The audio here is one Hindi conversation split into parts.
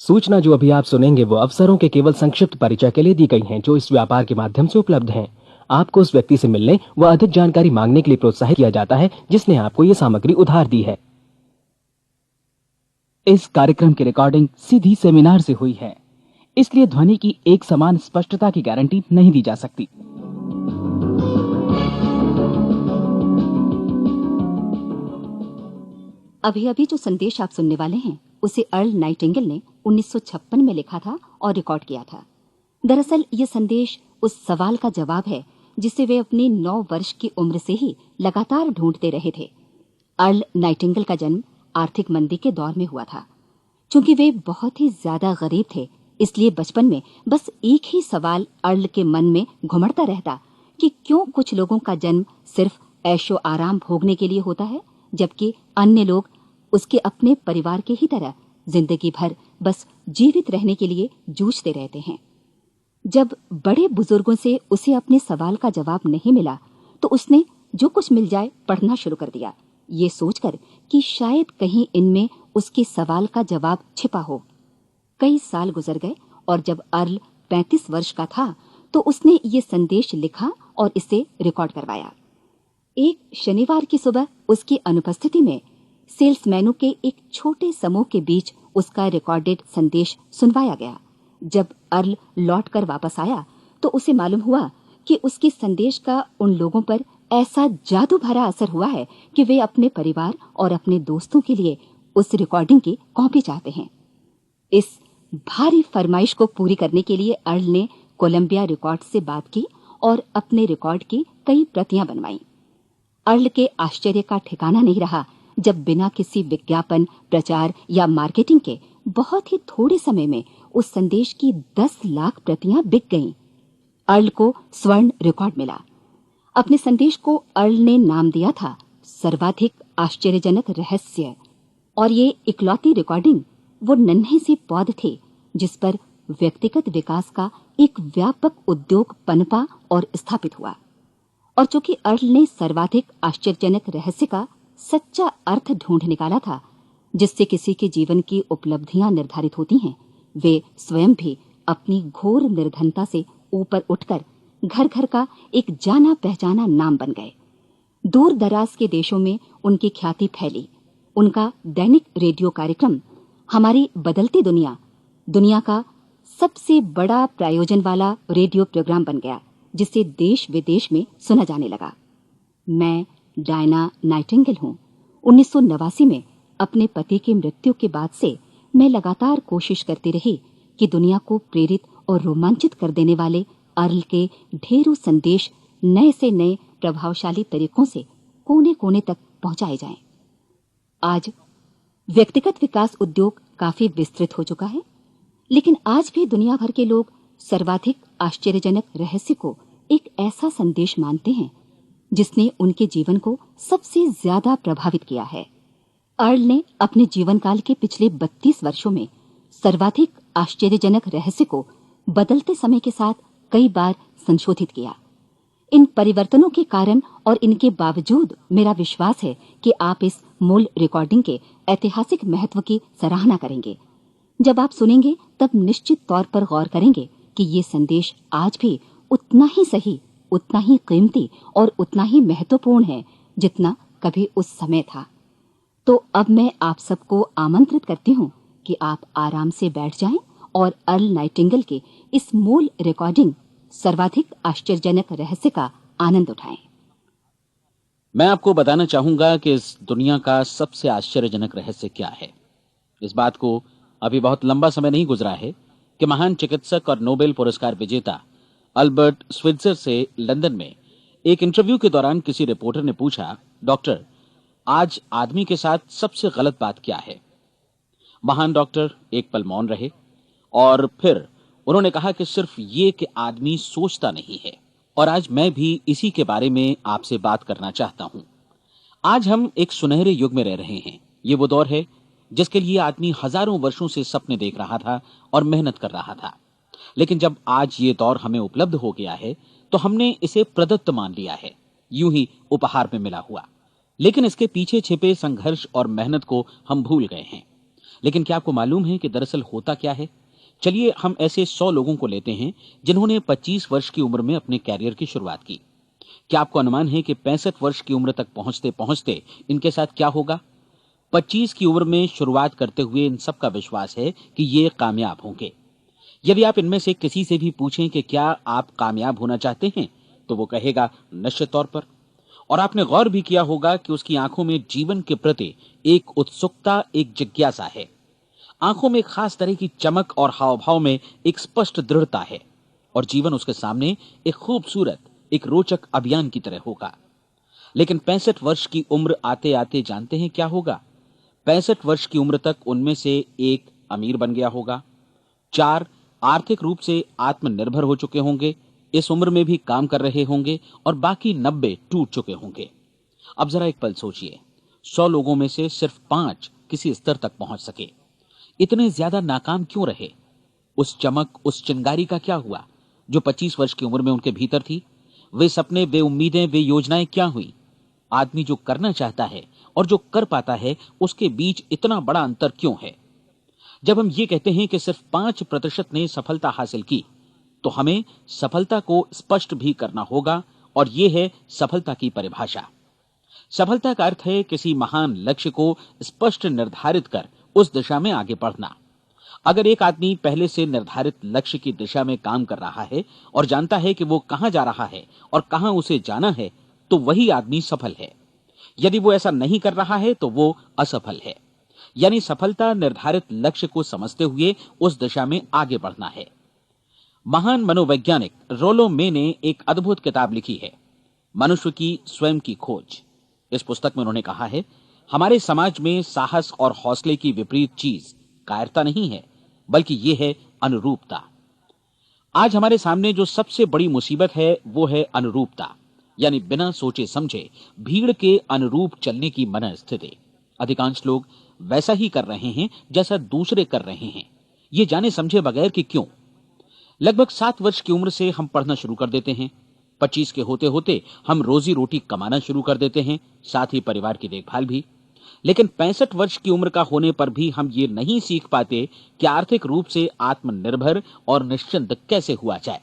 सूचना जो अभी आप सुनेंगे वो अवसरों के केवल संक्षिप्त परिचय के लिए दी गई हैं जो इस व्यापार के माध्यम से उपलब्ध हैं। आपको उस व्यक्ति से मिलने व अधिक जानकारी मांगने के लिए प्रोत्साहित किया जाता है जिसने आपको ये सामग्री उधार दी है। इस कार्यक्रम की रिकॉर्डिंग सीधी सेमिनार से हुई है, इसलिए ध्वनि की एक समान स्पष्टता की गारंटी नहीं दी जा सकती। अभी अभी जो संदेश आप सुनने वाले हैं उसे अर्ल नाइटिंगेल ने 1956 में लिखा था और रिकॉर्ड किया था। दरअसल ये संदेश उस सवाल का जवाब है जिसे वे अपनी 9 वर्ष की उम्र से ही लगातार ढूंढते रहे थे। अर्ल नाइटिंगेल का जन्म आर्थिक मंदी के दौर में हुआ था। चूंकि वे बहुत ही ज्यादा गरीब थे, इसलिए बचपन में बस एक ही सवाल अर्ल के मन में घुमड़ता रहता कि क्यों कुछ लोगों का जन्म सिर्फ ऐशो आराम भोगने के लिए होता है, जबकि अन्य लोग उसके अपने परिवार के ही तरह जिंदगी भर बस जीवित रहने के लिए जूझते रहते हैं। जब बड़े बुजुर्गों से उसे अपने सवाल का जवाब नहीं मिला तो उसने जो कुछ मिल जाए पढ़ना शुरू कर दिया, ये सोचकर कि शायद कहीं इनमें उसके सवाल का जवाब छिपा हो। कई साल गुजर गए और जब अर्ल 35 वर्ष का था तो उसने ये संदेश लिखा और इसे रिकॉर्ड करवाया। एक शनिवार की सुबह उसकी अनुपस्थिति में सेल्समैनों के एक छोटे समूह के बीच उसका रिकॉर्डेड संदेश सुनवाया गया। जब अर्ल लौटकर वापस आया तो उसे मालूम हुआ कि उसके संदेश का उन लोगों पर ऐसा जादू भरा असर हुआ है कि वे अपने परिवार और अपने दोस्तों के लिए उस रिकॉर्डिंग की कॉपी चाहते हैं। इस भारी फरमाइश को पूरी करने के लिए अर्ल ने कोलंबिया रिकॉर्ड से बात की और अपने रिकॉर्ड की कई प्रतियां बनवाईं। अर्ल के आश्चर्य का ठिकाना नहीं रहा जब बिना किसी विज्ञापन, प्रचार या मार्केटिंग के बहुत ही थोड़े समय में उस संदेश की 10 लाख प्रतियां बिक गईं। अर्ल को स्वर्ण रिकॉर्ड मिला। अपने संदेश को अर्ल ने नाम दिया था सर्वाधिक आश्चर्यजनक रहस्य, और ये इकलौती रिकॉर्डिंग वो नन्हे से पौध थे जिस पर व्यक्तिगत विकास का एक व्यापक उद्योग पनपा और स्थापित हुआ। और चूंकि अर्ल ने सर्वाधिक आश्चर्यजनक रहस्य का सच्चा अर्थ ढूंढ निकाला था, जिससे किसी के जीवन की उपलब्धियां निर्धारित होती हैं, वे स्वयं भी अपनी घोर निर्धनता से ऊपर उठकर घर घर का एक जाना पहचाना नाम बन गए। दूर दराज के देशों में उनकी ख्याति फैली। उनका दैनिक रेडियो कार्यक्रम हमारी बदलती दुनिया का सबसे बड़ा प्रायोजन वाला रेडियो प्रोग्राम बन गया, जिसे देश विदेश में सुना जाने लगा। मैं डायना नाइटिंगेल हूँ। 1989 में अपने पति की मृत्यु के बाद से मैं लगातार कोशिश करती रही कि दुनिया को प्रेरित और रोमांचित कर देने वाले अर्ल के ढेरों संदेश नए से नए प्रभावशाली तरीकों से कोने कोने तक पहुंचाए जाएं। आज व्यक्तिगत विकास उद्योग काफी विस्तृत हो चुका है, लेकिन आज भी दुनिया भर के लोग सर्वाधिक आश्चर्यजनक रहस्य को एक ऐसा संदेश मानते हैं जिसने उनके जीवन को सबसे ज्यादा प्रभावित किया है। अर्ल ने अपने जीवन काल के पिछले 32 वर्षों में सर्वाधिक आश्चर्यजनक रहस्य को बदलते समय के साथ कई बार संशोधित किया। इन परिवर्तनों के कारण और इनके बावजूद मेरा विश्वास है कि आप इस मूल रिकॉर्डिंग के ऐतिहासिक महत्व की सराहना करेंगे। जब आप सुनेंगे तब निश्चित तौर पर गौर करेंगे कि ये संदेश आज भी उतना ही सही, उतना ही कीमती और उतना ही महत्वपूर्ण है जितना कभी उस समय था। तो अब मैं आप सबको आमंत्रित करती हूँ कि आप आराम से बैठ जाएं और अर्ल नाइटिंगेल के इस मूल रिकॉर्डिंग सर्वाधिक आश्चर्यजनक रहस्य का आनंद उठाएं। मैं आपको बताना चाहूंगा कि इस दुनिया का सबसे आश्चर्यजनक रहस्य क्या है। इस बात को अभी बहुत लंबा समय नहीं गुजरा है कि महान चिकित्सक और नोबेल पुरस्कार विजेता अल्बर्ट स्विट्जर से लंदन में एक इंटरव्यू के दौरान किसी रिपोर्टर ने पूछा, डॉक्टर, आज आदमी के साथ सबसे गलत बात क्या है? महान डॉक्टर एक पल मौन रहे और फिर उन्होंने कहा कि सिर्फ ये कि आदमी सोचता नहीं है। और आज मैं भी इसी के बारे में आपसे बात करना चाहता हूं। आज हम एक सुनहरे युग में रह रहे हैं। ये वो दौर है जिसके लिए आदमी हजारों वर्षों से सपने देख रहा था और मेहनत कर रहा था। लेकिन जब आज ये दौर हमें उपलब्ध हो गया है तो हमने इसे प्रदत्त मान लिया है, यूं ही उपहार में मिला हुआ। लेकिन इसके पीछे छिपे संघर्ष और मेहनत को हम भूल गए हैं। लेकिन क्या आपको मालूम है कि दरअसल होता क्या है? चलिए हम ऐसे 100 लोगों को लेते हैं जिन्होंने 25 वर्ष की उम्र में अपने कैरियर की शुरुआत की। क्या आपको अनुमान है कि 65 वर्ष की उम्र तक पहुंचते पहुंचते इनके साथ क्या होगा? 25 की उम्र में शुरुआत करते हुए इन सब का विश्वास है कि ये कामयाब होंगे। यदि आप इनमें से किसी से भी पूछें कि क्या आप कामयाब होना चाहते हैं, तो वो कहेगा निश्चित तौर पर। और आपने गौर भी किया होगा कि उसकी आंखों में जीवन के प्रति एक उत्सुकता, एक जिज्ञासा है। आंखों में खास तरह की चमक और हाव भाव में एक स्पष्ट दृढ़ता है और जीवन उसके सामने एक खूबसूरत, एक रोचक अभियान की तरह होगा। लेकिन 65 वर्ष की उम्र आते आते जानते हैं क्या होगा? 65 वर्ष की उम्र तक उनमें से एक अमीर बन गया होगा, 4 आर्थिक रूप से आत्मनिर्भर हो चुके होंगे, इस उम्र में भी काम कर रहे होंगे और बाकी 90 टूट चुके होंगे। अब जरा एक पल सोचिए, 100 लोगों में से सिर्फ 5 किसी स्तर तक पहुंच सके। इतने ज्यादा नाकाम क्यों रहे? उस चमक, उस चिंगारी का क्या हुआ जो 25 वर्ष की उम्र में उनके भीतर थी? वे सपने, वे उम्मीदें, वे योजनाएं क्या हुई? आदमी जो करना चाहता है और जो कर पाता है, उसके बीच इतना बड़ा अंतर क्यों है? जब हम ये कहते हैं कि सिर्फ 5% ने सफलता हासिल की, तो हमें सफलता को स्पष्ट भी करना होगा और यह है सफलता की परिभाषा। सफलता का अर्थ है किसी महान लक्ष्य को स्पष्ट निर्धारित कर उस दिशा में आगे बढ़ना। अगर एक आदमी पहले से निर्धारित लक्ष्य की दिशा में काम कर रहा है और जानता है कि वो कहां जा रहा है और कहां उसे जाना है, तो वही आदमी सफल है। यदि वो ऐसा नहीं कर रहा है तो वो असफल है। यानी सफलता निर्धारित लक्ष्य को समझते हुए उस दिशा में आगे बढ़ना है। महान मनोवैज्ञानिक रोलो मे ने एक अद्भुत किताब लिखी है, मनुष्य की स्वयं की खोज। इस पुस्तक में उन्होंने कहा है, हमारे समाज में साहस और हौसले की विपरीत चीज कायरता नहीं है, बल्कि यह है अनुरूपता। आज हमारे सामने जो सबसे बड़ी मुसीबत है वो है अनुरूपता, यानी बिना सोचे समझे भीड़ के अनुरूप चलने की मनस्थिति। अधिकांश लोग वैसा ही कर रहे हैं जैसा दूसरे कर रहे हैं, ये जाने समझे बगैर कि क्यों। लगभग 7 वर्ष की उम्र से हम पढ़ना शुरू कर देते हैं, 25 के होते होते हम रोजी रोटी कमाना शुरू कर देते हैं, साथ ही परिवार की देखभाल भी। लेकिन 65 वर्ष की उम्र का होने पर भी हम ये नहीं सीख पाते कि आर्थिक रूप से आत्मनिर्भर और निश्चिंत कैसे हुआ जाए।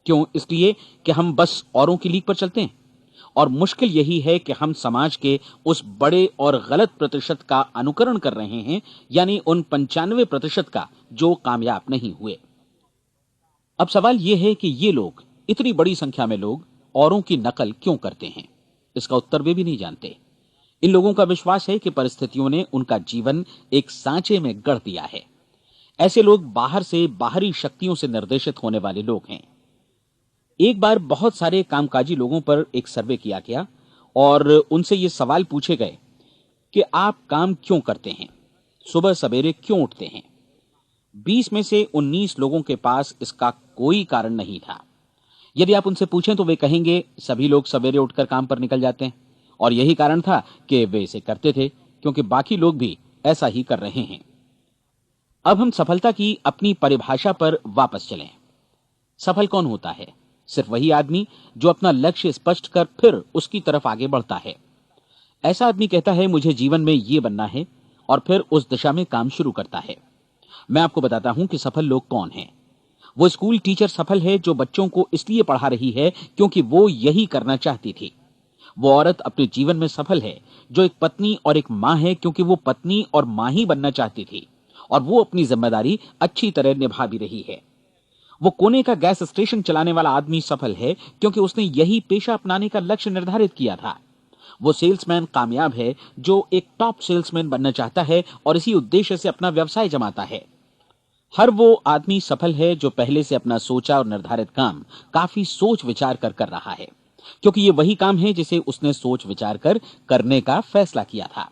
क्यों? इसलिए कि हम बस औरों की लीक पर चलते हैं। और मुश्किल यही है कि हम समाज के उस बड़े और गलत प्रतिशत का अनुकरण कर रहे हैं, यानी उन 95% का जो कामयाब नहीं हुए। अब सवाल यह है कि ये लोग, इतनी बड़ी संख्या में लोग, औरों की नकल क्यों करते हैं? इसका उत्तर वे भी नहीं जानते। इन लोगों का विश्वास है कि परिस्थितियों ने उनका जीवन एक सांचे में गढ़ दिया है। ऐसे लोग बाहर से, बाहरी शक्तियों से निर्देशित होने वाले लोग हैं। एक बार बहुत सारे कामकाजी लोगों पर एक सर्वे किया गया और उनसे ये सवाल पूछे गए कि आप काम क्यों करते हैं, सुबह सवेरे क्यों उठते हैं? 20 में से 19 लोगों के पास इसका कोई कारण नहीं था। यदि आप उनसे पूछें तो वे कहेंगे सभी लोग सवेरे उठकर काम पर निकल जाते हैं और यही कारण था कि वे इसे करते थे क्योंकि बाकी लोग भी ऐसा ही कर रहे हैं। अब हम सफलता की अपनी परिभाषा पर वापस चलें। सफल कौन होता है? सिर्फ वही आदमी जो अपना लक्ष्य स्पष्ट कर फिर उसकी तरफ आगे बढ़ता है। ऐसा आदमी कहता है मुझे जीवन में ये बनना है और फिर उस दिशा में काम शुरू करता है। मैं आपको बताता हूं कि सफल लोग कौन हैं। वो स्कूल टीचर सफल है जो बच्चों को इसलिए पढ़ा रही है क्योंकि वो यही करना चाहती थी। वो औरत अपने जीवन में सफल है जो एक पत्नी और एक मां है क्योंकि वो पत्नी और मां ही बनना चाहती थी और वो अपनी जिम्मेदारी अच्छी तरह निभा भी रही है। वो कोने का गैस स्टेशन चलाने वाला आदमी सफल है क्योंकि उसने यही पेशा अपनाने का लक्ष्य निर्धारित किया था। वो सेल्समैन कामयाब है जो एक टॉप सेल्समैन बनना चाहता है और इसी उद्देश्य से अपना व्यवसाय जमाता है। हर वो आदमी सफल है जो पहले से अपना सोचा और निर्धारित काम काफी सोच विचार कर रहा है, क्योंकि ये वही काम है जिसे उसने सोच विचार कर करने का फैसला किया था।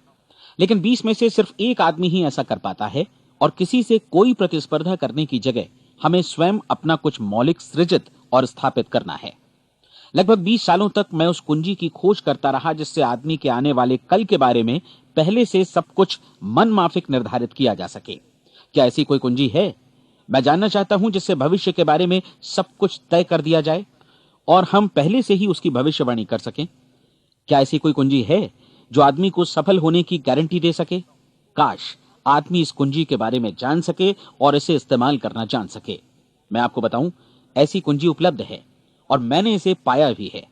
लेकिन 20 में से सिर्फ एक आदमी ही ऐसा कर पाता है और किसी से कोई प्रतिस्पर्धा करने की जगह हमें स्वयं अपना कुछ मौलिक सृजित और स्थापित करना है। लगभग 20 सालों तक मैं उस कुंजी की खोज करता रहा जिससे आदमी के आने वाले कल के बारे में पहले से सब कुछ मन माफिक निर्धारित किया जा सके। क्या ऐसी कोई कुंजी है? मैं जानना चाहता हूं जिससे भविष्य के बारे में सब कुछ तय कर दिया जाए और हम पहले से ही उसकी भविष्यवाणी कर सकें। क्या ऐसी कोई कुंजी है जो आदमी को सफल होने की गारंटी दे सके? काश आदमी इस कुंजी के बारे में जान सके और इसे इस्तेमाल करना जान सके। मैं आपको बताऊं, ऐसी कुंजी उपलब्ध है और मैंने इसे पाया भी है।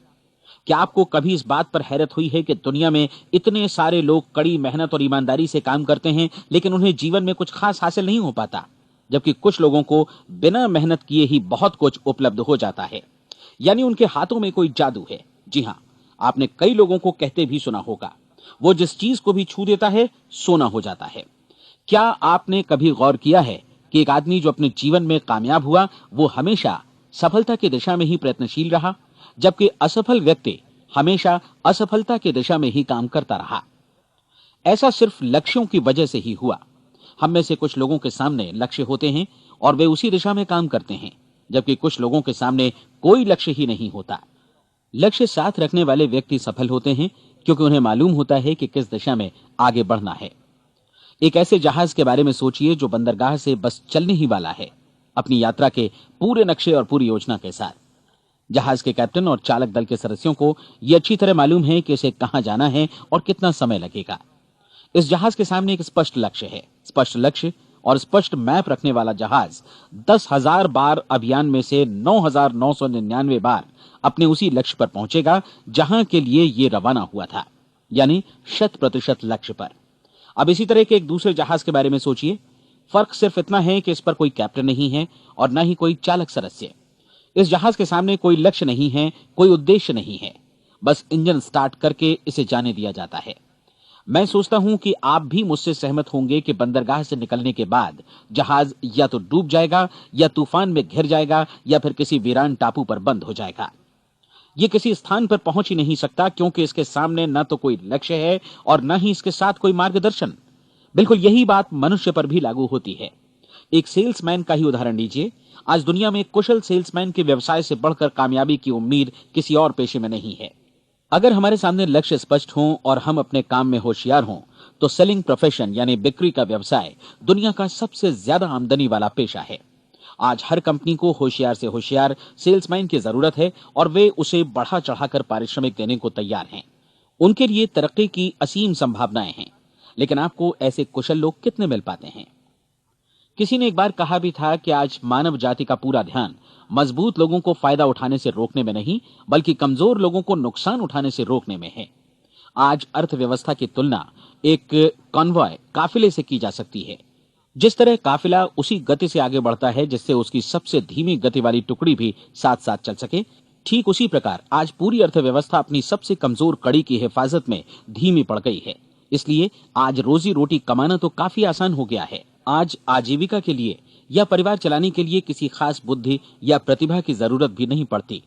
क्या आपको कभी इस बात पर हैरत हुई है कि दुनिया में इतने सारे लोग कड़ी मेहनत और ईमानदारी से काम करते हैं, लेकिन उन्हें जीवन में कुछ खास हासिल नहीं हो पाता, जबकि कुछ लोगों को बिना मेहनत किए ही बहुत कुछ उपलब्ध हो जाता है। यानी उनके हाथों में कोई जादू है। जी हां, आपने कई लोगों को कहते भी सुना होगा, वो जिस चीज को भी छू देता है सोना हो जाता है। क्या आपने कभी गौर किया है कि एक आदमी जो अपने जीवन में कामयाब हुआ, वो हमेशा सफलता की दिशा में ही प्रयत्नशील रहा, जबकि असफल व्यक्ति हमेशा असफलता की दिशा में ही काम करता रहा। ऐसा सिर्फ लक्ष्यों की वजह से ही हुआ। हम में से कुछ लोगों के सामने लक्ष्य होते हैं और वे उसी दिशा में काम करते हैं, जबकि कुछ लोगों के सामने कोई लक्ष्य ही नहीं होता। लक्ष्य साथ रखने वाले व्यक्ति सफल होते हैं क्योंकि उन्हें मालूम होता है कि किस दिशा में आगे बढ़ना है। एक ऐसे जहाज के बारे में सोचिए जो बंदरगाह से बस चलने ही वाला है, अपनी यात्रा के पूरे नक्शे और पूरी योजना के साथ। जहाज के कैप्टन और चालक दल के सदस्यों को यह अच्छी तरह मालूम है कि इसे कहां जाना है और कितना समय लगेगा। इस जहाज के सामने एक स्पष्ट लक्ष्य है। स्पष्ट लक्ष्य और स्पष्ट मैप रखने वाला जहाज 10,000 बार अभियान में से 9,999 बार अपने उसी लक्ष्य पर पहुंचेगा जहां के लिए ये रवाना हुआ था, यानी 100% लक्ष्य पर। अब इसी तरह के एक दूसरे जहाज के बारे में सोचिए। फर्क सिर्फ इतना है कि इस पर कोई कैप्टन नहीं है और न ही कोई चालक सदस्य। इस जहाज के सामने कोई लक्ष्य नहीं है, कोई उद्देश्य नहीं है, बस इंजन स्टार्ट करके इसे जाने दिया जाता है। मैं सोचता हूं कि आप भी मुझसे सहमत होंगे कि बंदरगाह से निकलने के बाद जहाज या तो डूब जाएगा, या तूफान में घिर जाएगा, या फिर किसी वीरान टापू पर बंद हो जाएगा। ये किसी स्थान पर पहुंच ही नहीं सकता क्योंकि इसके सामने न तो कोई लक्ष्य है और न ही इसके साथ कोई मार्गदर्शन। बिल्कुल यही बात मनुष्य पर भी लागू होती है। एक सेल्समैन का ही उदाहरण लीजिए। आज दुनिया में कुशल सेल्समैन के व्यवसाय से बढ़कर कामयाबी की उम्मीद किसी और पेशे में नहीं है। अगर हमारे सामने लक्ष्य स्पष्ट हों और हम अपने काम में होशियार हों, तो सेलिंग प्रोफेशन यानी बिक्री का व्यवसाय दुनिया का सबसे ज्यादा आमदनी वाला पेशा है। आज हर कंपनी को होशियार से होशियार सेल्समैन की जरूरत है और वे उसे बढ़ा चढ़ाकर पारिश्रमिक देने को तैयार हैं। उनके लिए तरक्की की असीम संभावनाएं हैं, लेकिन आपको ऐसे कुशल लोग कितने मिल पाते हैं? किसी ने एक बार कहा भी था कि आज मानव जाति का पूरा ध्यान मजबूत लोगों को फायदा उठाने से रोकने में नहीं, बल्कि कमजोर लोगों को नुकसान उठाने से रोकने में है। आज अर्थव्यवस्था की तुलना एक कॉन्वॉय काफिले से की जा सकती है। जिस तरह काफिला उसी गति से आगे बढ़ता है जिससे उसकी सबसे धीमी गति वाली टुकड़ी भी साथ साथ चल सके, ठीक उसी प्रकार आज पूरी अर्थव्यवस्था अपनी सबसे कमजोर कड़ी की हिफाजत में धीमी पड़ गई है। इसलिए आज रोजी रोटी कमाना तो काफी आसान हो गया है। आज आजीविका के लिए या परिवार चलाने के लिए किसी खास बुद्धि या प्रतिभा की जरूरत भी नहीं पड़ती।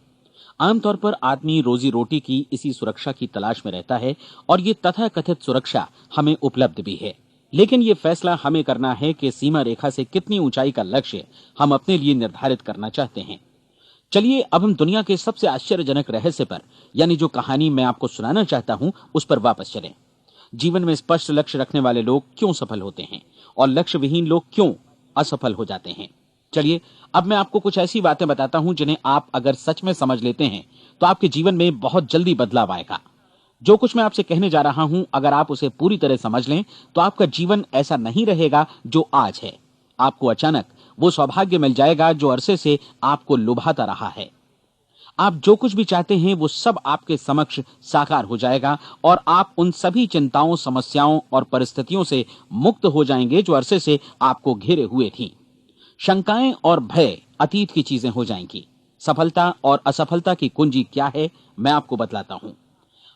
आमतौर पर आदमी रोजी रोटी की इसी सुरक्षा की तलाश में रहता है और ये तथाकथित सुरक्षा हमें उपलब्ध भी है। लेकिन ये फैसला हमें करना है कि सीमा रेखा से कितनी ऊंचाई का लक्ष्य हम अपने लिए निर्धारित करना चाहते हैं। चलिए अब हम दुनिया के सबसे आश्चर्यजनक रहस्य पर, यानी जो कहानी मैं आपको सुनाना चाहता हूं, उस पर वापस चलें। जीवन में स्पष्ट लक्ष्य रखने वाले लोग क्यों सफल होते हैं और लक्ष्य विहीन लोग क्यों असफल हो जाते हैं? चलिए अब मैं आपको कुछ ऐसी बातें बताता हूं जिन्हें आप अगर सच में समझ लेते हैं तो आपके जीवन में बहुत जल्दी बदलाव आएगा। जो कुछ मैं आपसे कहने जा रहा हूं, अगर आप उसे पूरी तरह समझ लें तो आपका जीवन ऐसा नहीं रहेगा जो आज है। आपको अचानक वो सौभाग्य मिल जाएगा जो अरसे से आपको लुभाता रहा है। आप जो कुछ भी चाहते हैं वो सब आपके समक्ष साकार हो जाएगा और आप उन सभी चिंताओं, समस्याओं और परिस्थितियों से मुक्त हो जाएंगे जो अरसे से आपको घेरे हुए थीं। शंकाएं और भय अतीत की चीजें हो जाएंगी। सफलता और असफलता की कुंजी क्या है, मैं आपको बतलाता हूं।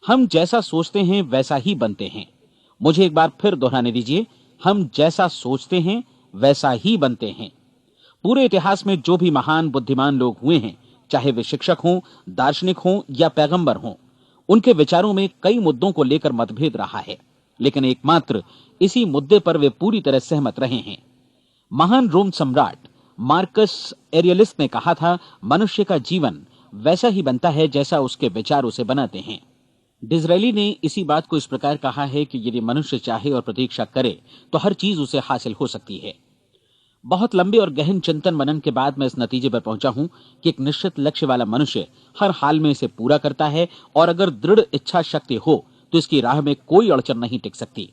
हम जैसा सोचते हैं वैसा ही बनते हैं। मुझे एक बार फिर दोहराने दीजिए, हम जैसा सोचते हैं वैसा ही बनते हैं। पूरे इतिहास में जो भी महान बुद्धिमान लोग हुए हैं, चाहे वे शिक्षक हों, दार्शनिक हों या पैगंबर हों, उनके विचारों में कई मुद्दों को लेकर मतभेद रहा है, लेकिन एकमात्र इसी मुद्दे पर वे पूरी तरह सहमत रहे हैं। महान रोम सम्राट मार्कस एरियलिस ने कहा था, मनुष्य का जीवन वैसा ही बनता है जैसा उसके विचार उसे बनाते हैं। डिज़रायली ने इसी बात को इस प्रकार कहा है कि यदि मनुष्य चाहे और प्रतीक्षा करे तो हर चीज उसे हासिल हो सकती है। बहुत लंबे और गहन चिंतन मनन के बाद मैं इस नतीजे पर पहुंचा हूं कि एक निश्चित लक्ष्य वाला मनुष्य हर हाल में इसे पूरा करता है और अगर दृढ़ इच्छा शक्ति हो तो इसकी राह में कोई अड़चन नहीं टिक सकती।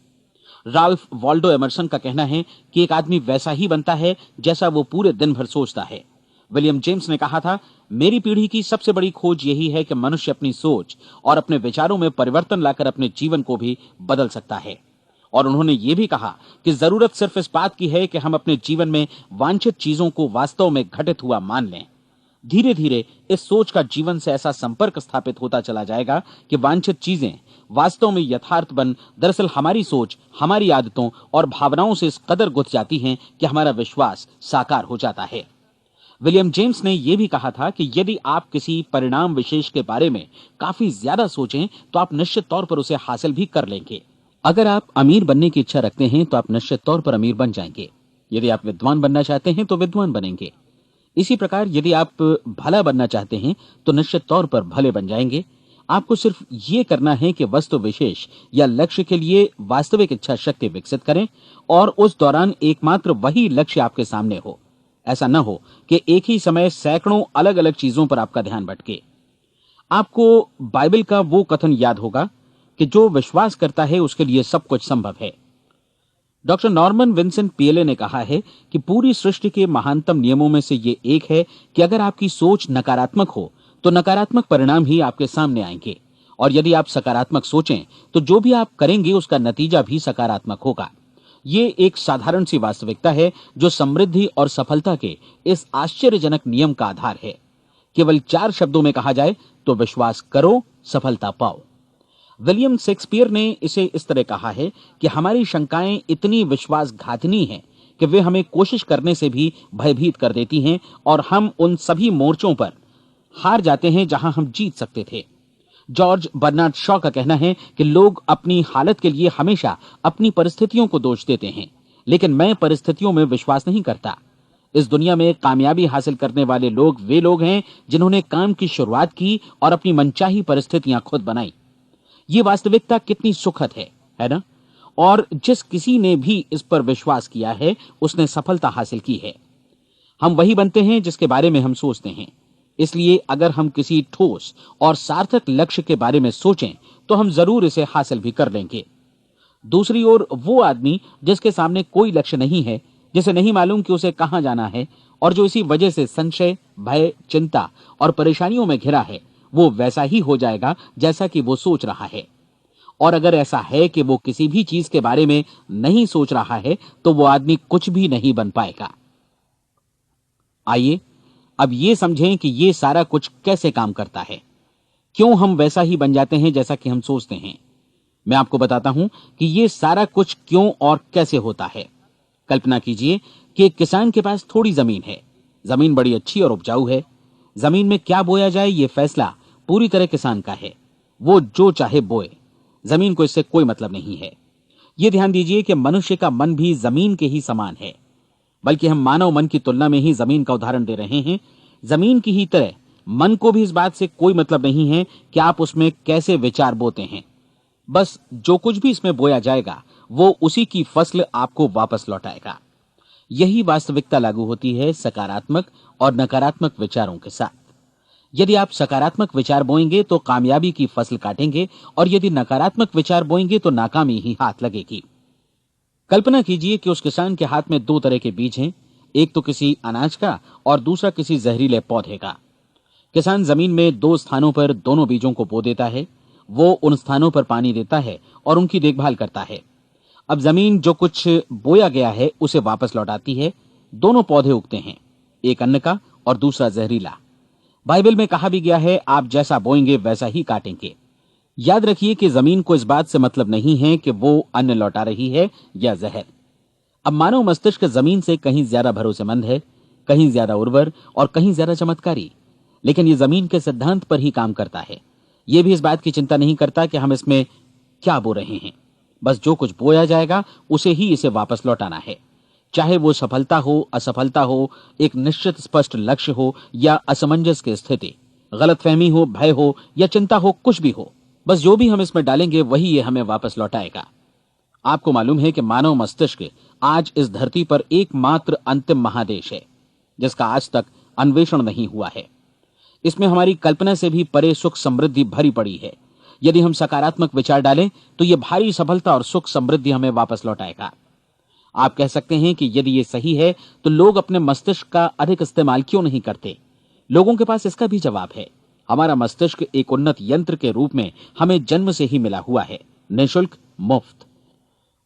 राल्फ वॉल्डो एमर्सन का कहना है कि एक आदमी वैसा ही बनता है जैसा वो पूरे दिन भर सोचता है। विलियम जेम्स ने कहा था, मेरी पीढ़ी की सबसे बड़ी खोज यही है कि मनुष्य अपनी सोच और अपने विचारों में परिवर्तन लाकर अपने जीवन को भी बदल सकता है। और उन्होंने ये भी कहा कि जरूरत सिर्फ इस बात की है कि हम अपने जीवन में वांछित चीजों को वास्तव में घटित हुआ मान लें। धीरे धीरे इस सोच का जीवन से ऐसा संपर्क स्थापित होता चला जाएगा कि वांछित चीजें वास्तव में यथार्थ बन दरअसल हमारी सोच, हमारी आदतों और भावनाओं से इस कदर गुथ जाती हैं कि हमारा विश्वास साकार हो जाता है। विलियम जेम्स ने यह भी कहा था कि यदि आप किसी परिणाम विशेष के बारे में काफी ज्यादा सोचें तो आप निश्चित तौर पर उसे हासिल भी कर लेंगे। अगर आप अमीर बनने की इच्छा रखते हैं तो आप निश्चित तौर पर अमीर बन जाएंगे। यदि आप विद्वान बनना चाहते हैं तो विद्वान बनेंगे। इसी प्रकार यदि आप भला बनना चाहते हैं तो निश्चित तौर पर भले बन जाएंगे। आपको सिर्फ ये करना है कि वस्तु विशेष या लक्ष्य के लिए वास्तविक इच्छा शक्ति विकसित करें और उस दौरान एकमात्र वही लक्ष्य आपके सामने हो। ऐसा न हो कि एक ही समय सैकड़ों अलग अलग चीजों पर आपका ध्यान भटके। आपको बाइबल का वो कथन याद होगा कि जो विश्वास करता है उसके लिए सब कुछ संभव है। डॉक्टर नॉर्मन विंसेंट पीएले ने कहा है कि पूरी सृष्टि के महानतम नियमों में से ये एक है कि अगर आपकी सोच नकारात्मक हो तो नकारात्मक परिणाम ही आपके सामने आएंगे, और यदि आप सकारात्मक सोचें तो जो भी आप करेंगे उसका नतीजा भी सकारात्मक होगा। ये एक साधारण सी वास्तविकता है जो समृद्धि और सफलता के इस आश्चर्यजनक नियम का आधार है। केवल 4 शब्दों में कहा जाए तो विश्वास करो, सफलता पाओ। विलियम शेक्सपियर ने इसे इस तरह कहा है कि हमारी शंकाएं इतनी विश्वासघातिनी हैं कि वे हमें कोशिश करने से भी भयभीत कर देती हैं और हम उन सभी मोर्चों पर हार जाते हैं जहां हम जीत सकते थे। जॉर्ज बर्नार्ड शॉ का कहना है कि लोग अपनी हालत के लिए हमेशा अपनी परिस्थितियों को दोष देते हैं, लेकिन मैं परिस्थितियों में विश्वास नहीं करता। इस दुनिया में कामयाबी हासिल करने वाले लोग वे लोग हैं जिन्होंने काम की शुरुआत की और अपनी मनचाही परिस्थितियां खुद बनाई। ये वास्तविकता कितनी सुखद है ना? और जिस किसी ने भी इस पर विश्वास किया है उसने सफलता हासिल की है। हम वही बनते हैं जिसके बारे में हम सोचते हैं। इसलिए अगर हम किसी ठोस और सार्थक लक्ष्य के बारे में सोचें तो हम जरूर इसे हासिल भी कर लेंगे। दूसरी ओर वो आदमी जिसके सामने कोई लक्ष्य नहीं है, जिसे नहीं मालूम कि उसे कहां जाना है और जो इसी वजह से संशय, भय, चिंता और परेशानियों में घिरा है, वो वैसा ही हो जाएगा जैसा कि वो सोच रहा है। और अगर ऐसा है कि वो किसी भी चीज के बारे में नहीं सोच रहा है तो वो आदमी कुछ भी नहीं बन पाएगा। आइए अब ये समझें कि ये सारा कुछ कैसे काम करता है, क्यों हम वैसा ही बन जाते हैं जैसा कि हम सोचते हैं। मैं आपको बताता हूं कि ये सारा कुछ क्यों और कैसे होता है। कल्पना कीजिए कि एक किसान के पास थोड़ी जमीन है। जमीन बड़ी अच्छी और उपजाऊ है। जमीन में क्या बोया जाए ये फैसला पूरी तरह किसान का है। वो जो चाहे बोए, जमीन को इससे कोई मतलब नहीं है। ये ध्यान दीजिए कि मनुष्य का मन भी जमीन के ही समान है, बल्कि हम मानव मन की तुलना में ही जमीन का उदाहरण दे रहे हैं। जमीन की ही तरह मन को भी इस बात से कोई मतलब नहीं है कि आप उसमें कैसे विचार बोते हैं। बस जो कुछ भी इसमें बोया जाएगा वो उसी की फसल आपको वापस लौटाएगा। यही वास्तविकता लागू होती है सकारात्मक और नकारात्मक विचारों के साथ। यदि आप सकारात्मक विचार बोएंगे तो कामयाबी की फसल काटेंगे, और यदि नकारात्मक विचार बोएंगे तो नाकामी ही हाथ लगेगी। कल्पना कीजिए कि उस किसान के हाथ में 2 तरह के बीज हैं, एक तो किसी अनाज का और दूसरा किसी जहरीले पौधे का। किसान जमीन में 2 स्थानों पर दोनों बीजों को बो देता है। वो उन स्थानों पर पानी देता है और उनकी देखभाल करता है। अब जमीन जो कुछ बोया गया है उसे वापस लौटाती है। दोनों पौधे उगते हैं, एक अन्न का और दूसरा जहरीला। बाइबल में कहा भी गया है, आप जैसा बोएंगे वैसा ही काटेंगे। याद रखिए कि जमीन को इस बात से मतलब नहीं है कि वो अन्न लौटा रही है या जहर। अब मानव मस्तिष्क जमीन से कहीं ज्यादा भरोसेमंद है, कहीं ज्यादा उर्वर और कहीं ज्यादा चमत्कारी, लेकिन ये जमीन के सिद्धांत पर ही काम करता है। ये भी इस बात की चिंता नहीं करता कि हम इसमें क्या बो रहे हैं। बस जो कुछ बोया जाएगा उसे ही इसे वापस लौटाना है, चाहे वो सफलता हो, असफलता हो, एक निश्चित स्पष्ट लक्ष्य हो या असमंजस की स्थिति, गलतफहमी हो, भय हो या चिंता हो, कुछ भी हो। बस जो भी हम इसमें डालेंगे वही ये हमें वापस लौटाएगा। आपको मालूम है कि मानव मस्तिष्क आज इस धरती पर एकमात्र अंतिम महादेश है जिसका आज तक अन्वेषण नहीं हुआ है। इसमें हमारी कल्पना से भी परे सुख समृद्धि भरी पड़ी है। यदि हम सकारात्मक विचार डालें तो यह भारी सफलता और सुख समृद्धि हमें वापस लौटाएगा। आप कह सकते हैं कि यदि ये सही है तो लोग अपने मस्तिष्क का अधिक इस्तेमाल क्यों नहीं करते? लोगों के पास इसका भी जवाब है। हमारा मस्तिष्क एक उन्नत यंत्र के रूप में हमें जन्म से ही मिला हुआ है, निःशुल्क, मुफ्त।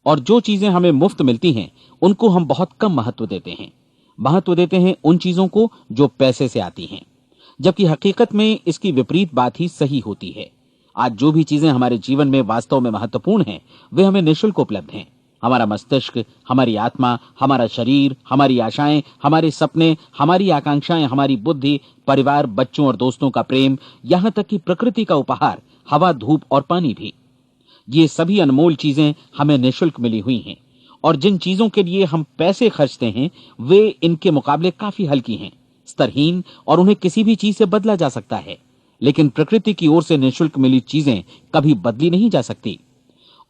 और जो चीजें हमें मुफ्त मिलती हैं उनको हम बहुत कम महत्व देते हैं। महत्व देते हैं उन चीजों को जो पैसे से आती हैं, जबकि हकीकत में इसकी विपरीत बात ही सही होती है। आज जो भी चीजें हमारे जीवन में वास्तव में महत्वपूर्ण हैं वे हमें निःशुल्क उपलब्ध हैं। हमारा मस्तिष्क, हमारी आत्मा, हमारा शरीर, हमारी आशाएं, हमारे सपने, हमारी आकांक्षाएं, हमारी बुद्धि, परिवार, बच्चों और दोस्तों का प्रेम, यहां तक कि प्रकृति का उपहार, हवा, धूप और पानी भी, ये सभी अनमोल चीजें हमें निःशुल्क मिली हुई हैं। और जिन चीजों के लिए हम पैसे खर्चते हैं वे इनके मुकाबले काफी हल्की हैं, स्तरहीन, और उन्हें किसी भी चीज से बदला जा सकता है। लेकिन प्रकृति की ओर से निःशुल्क मिली चीजें कभी बदली नहीं जा सकती।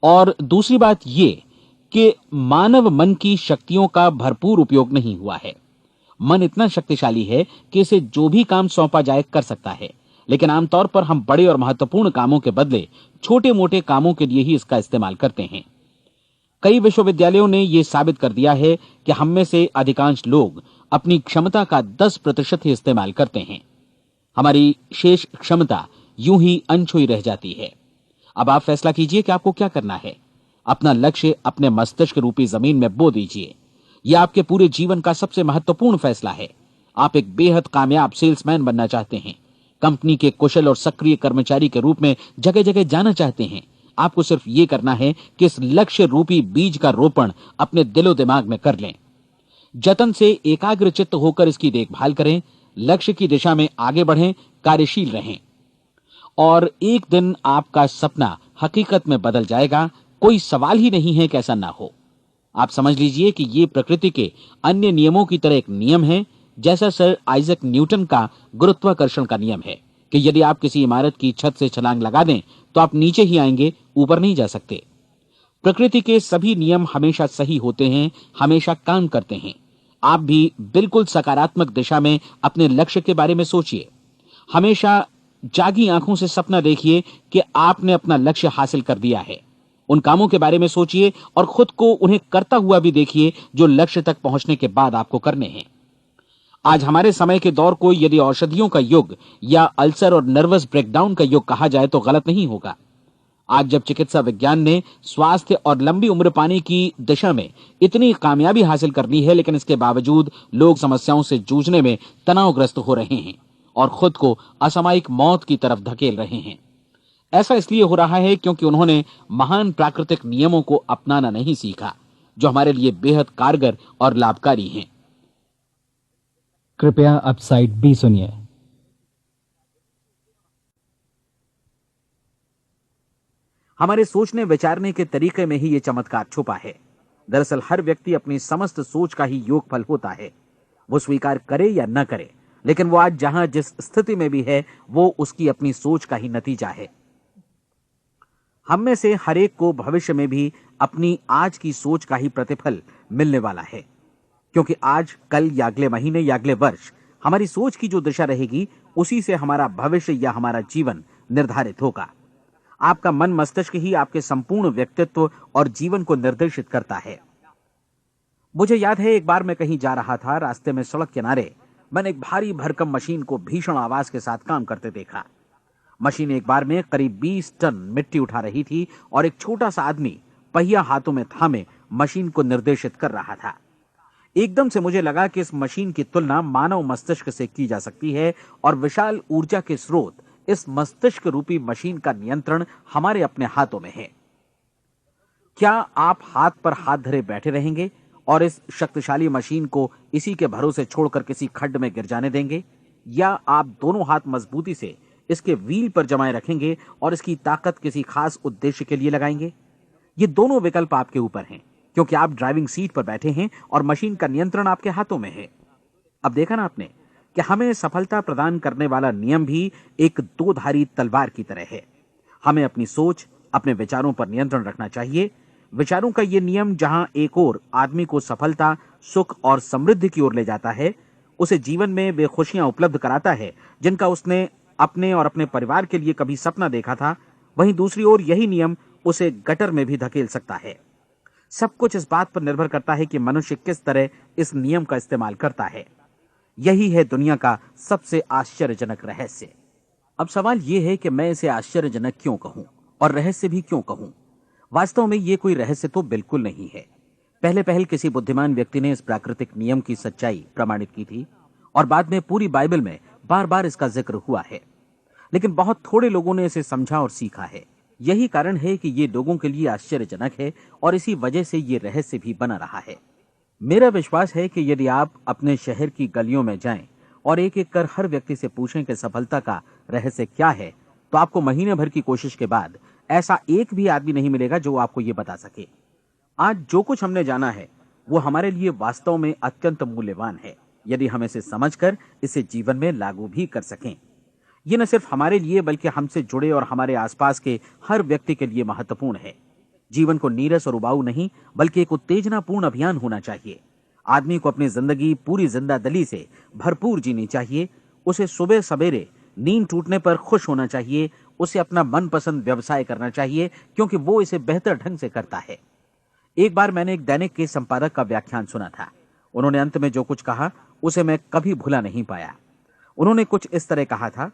और दूसरी बात ये कि मानव मन की शक्तियों का भरपूर उपयोग नहीं हुआ है। मन इतना शक्तिशाली है कि इसे जो भी काम सौंपा जाए कर सकता है, लेकिन आमतौर पर हम बड़े और महत्वपूर्ण कामों के बदले छोटे मोटे कामों के लिए ही इसका इस्तेमाल करते हैं। कई विश्वविद्यालयों ने यह साबित कर दिया है कि हम में से अधिकांश लोग अपनी क्षमता का 10% ही इस्तेमाल करते हैं। हमारी शेष क्षमता यूं ही अनछुई रह जाती है। अब आप फैसला कीजिए कि आपको क्या करना है। अपना लक्ष्य अपने मस्तिष्क रूपी जमीन में बो दीजिए। यह आपके पूरे जीवन का सबसे महत्वपूर्ण फैसला है। आप एक बेहद कामयाब सेल्समैन बनना चाहते हैं, कंपनी के कुशल और सक्रिय कर्मचारी के रूप में जगह जगह जाना चाहते हैं। आपको सिर्फ ये करना है कि इस लक्ष्य रूपी बीज का रोपण अपने दिलो दिमाग में कर लें। जतन से एकाग्रचित्त होकर इसकी देखभाल करें, लक्ष्य की दिशा में आगे बढ़ें, कार्यशील रहें, और एक दिन आपका सपना हकीकत में बदल जाएगा। कोई सवाल ही नहीं है कि ऐसा ना हो। आप समझ लीजिए कि ये प्रकृति के अन्य नियमों की तरह एक नियम है, जैसा सर आइजैक न्यूटन का गुरुत्वाकर्षण का नियम है कि यदि आप किसी इमारत की छत से छलांग लगा दें तो आप नीचे ही आएंगे, ऊपर नहीं जा सकते। प्रकृति के सभी नियम हमेशा सही होते हैं, हमेशा काम करते हैं। आप भी बिल्कुल सकारात्मक दिशा में अपने लक्ष्य के बारे में सोचिए। हमेशा जागी आंखों से सपना देखिए कि आपने अपना लक्ष्य हासिल कर दिया है। उन कामों के बारे में सोचिए और खुद को उन्हें करता हुआ भी देखिए जो लक्ष्य तक पहुंचने के बाद आपको करने हैं। आज हमारे समय के दौर को यदि औषधियों का युग या अल्सर और नर्वस ब्रेकडाउन का युग कहा जाए तो गलत नहीं होगा। आज जब चिकित्सा विज्ञान ने स्वास्थ्य और लंबी उम्र पाने की दिशा में इतनी कामयाबी हासिल कर ली है, लेकिन इसके बावजूद लोग समस्याओं से जूझने में तनावग्रस्त हो रहे हैं और खुद को असामयिक मौत की तरफ धकेल रहे हैं। ऐसा इसलिए हो रहा है क्योंकि उन्होंने महान प्राकृतिक नियमों को अपनाना नहीं सीखा, जो हमारे लिए बेहद कारगर और लाभकारी हैं। कृपया अब साइड बी सुनिए। हमारे सोचने विचारने के तरीके में ही ये चमत्कार छुपा है। दरअसल हर व्यक्ति अपनी समस्त सोच का ही योगफल होता है, वो स्वीकार करे या न करे, लेकिन वो आज जहां जिस स्थिति में भी है वो उसकी अपनी सोच का ही नतीजा है। हम में से हर एक को भविष्य में भी अपनी आज की सोच का ही प्रतिफल मिलने वाला है, क्योंकि आज, कल या अगले महीने या अगले वर्ष हमारी सोच की जो दिशा रहेगी उसी से हमारा भविष्य या हमारा जीवन निर्धारित होगा। आपका मन मस्तिष्क ही आपके संपूर्ण व्यक्तित्व और जीवन को निर्देशित करता है। मुझे याद है एक बार मैं कहीं जा रहा था, रास्ते में सड़क किनारे मैंने एक भारी भरकम मशीन को भीषण आवाज के साथ काम करते देखा। मशीन एक बार में करीब 20 टन मिट्टी उठा रही थी और एक छोटा सा आदमी पहिया हाथों में थामे मशीन को निर्देशित कर रहा था। एकदम से मुझे लगा कि इस मशीन की तुलना मानव मस्तिष्क से की जा सकती है और विशाल ऊर्जा के स्रोत इस मस्तिष्क रूपी मशीन का नियंत्रण हमारे अपने हाथों में है। क्या आप हाथ पर हाथ धरे बैठे रहेंगे और इस शक्तिशाली मशीन को इसी के भरोसे छोड़कर किसी खड्ड में गिर जाने देंगे, या आप दोनों हाथ मजबूती से इसके व्हील पर जमाए रखेंगे और इसकी ताकत किसी खास उद्देश्य के लिए लगाएंगे? ये दोनों विकल्प आपके ऊपर हैं, क्योंकि आप ड्राइविंग सीट पर बैठे हैं और मशीन का नियंत्रण आपके हाथों में है। अब देखा ना आपने कि हमें सफलता प्रदान करने वाला नियम भी एक दो-धारी तलवार की तरह है। हमें अपनी सोच, अपने विचारों पर नियंत्रण रखना चाहिए। विचारों का ये नियम जहां एक ओर आदमी को सफलता, सुख और समृद्धि की ओर ले जाता है, उसे जीवन में वे खुशियां उपलब्ध कराता है जिनका उसने अपने और अपने परिवार के लिए कभी सपना देखा था, वहीं दूसरी ओर यही नियम उसे गटर में भी धकेल सकता है। सब कुछ इस बात पर निर्भर करता है कि मनुष्य किस तरह इस नियम का इस्तेमाल करता है। यही है दुनिया का सबसे आश्चर्यजनक रहस्य। अब सवाल यह है कि मैं इसे आश्चर्यजनक क्यों कहूं और रहस्य भी क्यों कहूं। वास्तव में यह कोई रहस्य तो बिल्कुल नहीं है। पहले पहल किसी बुद्धिमान व्यक्ति ने इस प्राकृतिक नियम की सच्चाई प्रमाणित की थी और बाद में पूरी बाइबल में बार बार इसका जिक्र हुआ है, लेकिन बहुत थोड़े लोगों ने इसे समझा और सीखा है। यही कारण है कि ये लोगों के लिए आश्चर्यजनक है और इसी वजह से ये रहस्य भी बना रहा है। मेरा विश्वास है कि यदि आप अपने शहर की गलियों में जाएं और एक एक कर हर व्यक्ति से पूछें कि सफलता का रहस्य क्या है, तो आपको महीने भर की कोशिश के बाद ऐसा एक भी आदमी नहीं मिलेगा जो आपको ये बता सके। आज जो कुछ हमने जाना है वो हमारे लिए वास्तव में अत्यंत मूल्यवान है, यदि हम इसे समझकर इसे जीवन में लागू भी कर सकें। ये न सिर्फ हमारे लिए बल्कि हमसे जुड़े और हमारे आसपास के हर व्यक्ति के लिए महत्वपूर्ण है। जीवन को नीरस और उबाऊ नहीं बल्कि एक उत्तेजनापूर्ण अभियान होना चाहिए। आदमी को अपनी जिंदगी पूरी जिंदादिली से भरपूर जीनी चाहिए। उसे सुबह सवेरे नींद टूटने पर खुश होना चाहिए। उसे अपना मनपसंद व्यवसाय करना चाहिए क्योंकि वो इसे बेहतर ढंग से करता है। एक बार मैंने एक दैनिक के संपादक का व्याख्यान सुना था। उन्होंने अंत में जो कुछ कहा उसे मैं कभी भुला नहीं पाया। उन्होंने कुछ इस तरह कहा था